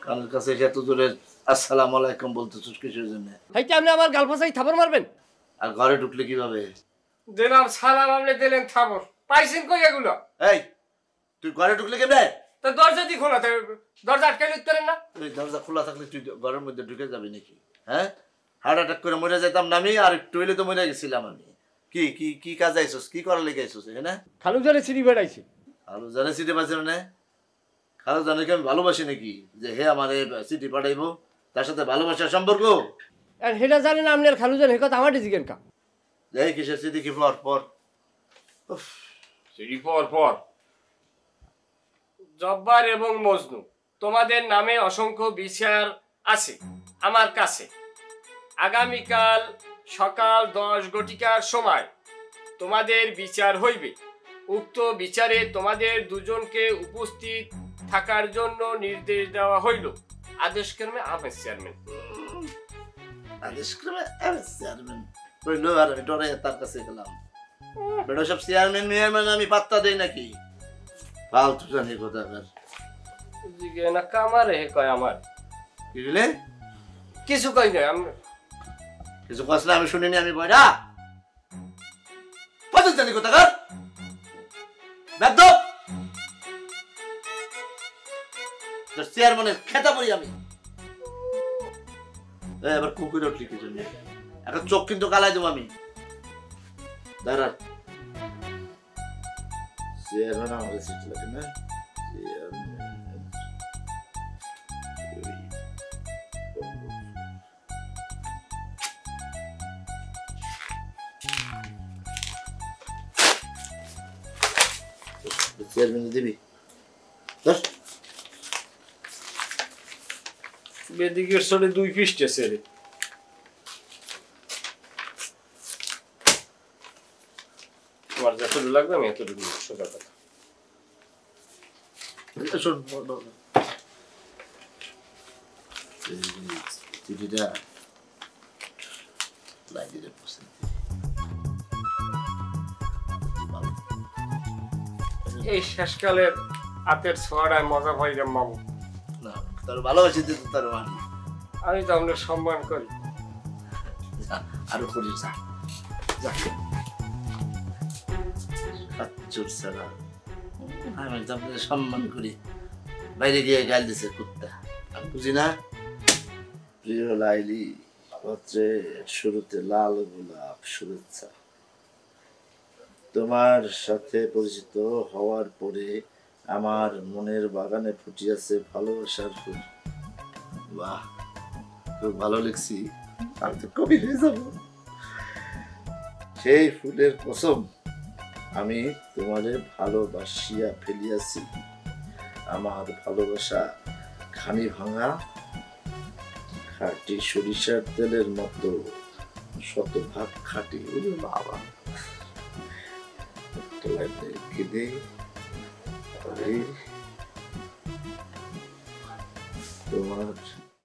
কানের কাছে এসে এত জোরে আসসালামু আলাইকুম বলতেছিস কিসের জন্য? হাইতে আপনি আমার গাল ফাঁসাই থাপড় মারবেন? আর ঘরে ঢুকলে কিভাবে? দিলাম সালাম, আপনি দিলেন থাপড়। পাইছেন কই এগুলো? এই তুই ঘরে ঢুকলে কেমনে? তো দরজা দি খোলা, দরজা আটকাই লিখতেন না? তুই দরজা খোলা থাকলে তুই ঘরের মধ্যে ঢুকে যাবি নাকি? হ্যাঁ, হার্ট অ্যাটাক করে মরে যেতাম না আমি, আর একটু হইলে তো মরে গেছিলাম আমি। কি কি কি কাজ আইসস? কি করার লেগে আইসস এখানে? খালু জানে সিঁড়ি বেড়াইছে। খালু জানে সিটি পাচ্ছে না? খালু জানে আমি ভালোবাসি নাকি যে হে আমার সিটি পাঠাইবো? তার সাথে ভালোবাসার সম্পর্ক? আর হেটা জানেন আপনি আর খালু জানে, কথা আমার জিজ্ঞেন কা? এই কিসের সিটি? কি পর পর সিঁড়ি পর পর। জব্বার এবং মজনু, তোমাদের নামে অসংখ্য বিচার আছে আমার কাছে। আগামীকাল সকাল 10 ঘটিকার সময় তোমাদের বিচার হইবে। উক্ত বিচারে তোমাদের দুজনকে উপস্থিত থাকার জন্য নির্দেশ দেওয়া হইল। আদেশক্রমে আহমেদ চেয়ারম্যান। আদেশক্রমে চেয়ারম্যান কইল, আর আমি ডরে তার কাছে গেলাম। বেটা সব চেয়ারম্যান মেয়ারম্যান আমি পাত্তা দেই নাকি? ফালতু জানি কোথাকার। জিগে না কামারে কয় আমার কি বলে? কিছু কই না। আমি কিছু কস না, আমি শুনিনি। আমি বয়রা ফালতু জানি কোথাকার। বেদ্য তোর চেয়ারম্যানের খেতা পড়ি আমি। এবার কুকুর উঠলি কি জন্য? এখন চোখ কিন্তু কালাই দেবো আমি। দাঁড়া, চেয়ারম্যান আমাদের সিট লাগে না? চেয়ারম্যান দিবি বেদিকের সরে 2 পৃষ্ঠে ছেড়ে তোমার যতটুকু লাগবে আমি এতটুকু সোজা কথা। চিঠিটা লাইব্রেরিতে পৌঁছে এই শেষকালের হাতের ছোঁয়াটায় মজা পাইলাম মামু। না, তোর ভালোবাসি তো তোর মানি। আমি তো আপনার সম্মান করি। আরো করিস যা যা। খাচ্চুর ছাড়া আমি তো আপনাদের সম্মান করি, বাইরে গিয়ে গাল দিছে কুত্তা। আমি বুঝি না? প্রিয় লাইলি, পত্রের শুরুতে লাল গোলাপ শুভেচ্ছা। তোমার সাথে পরিচিত হওয়ার পরে আমার মনের বাগানে ফুটিয়াছে ভালোবাসার ফুল। বাহ, খুব ভালো লিখছি। আমি তো কবি হয়ে যাব। সেই ফুলের কসম, আমি তোমারে ভালোবাসিয়া ফেলিয়াছি। আমার ভালোবাসা খানি ভাঙা খাঁটি সরিষার তেলের মতো শতভাগ খাঁটি। ওরে বাবা, কেঁদে তোমার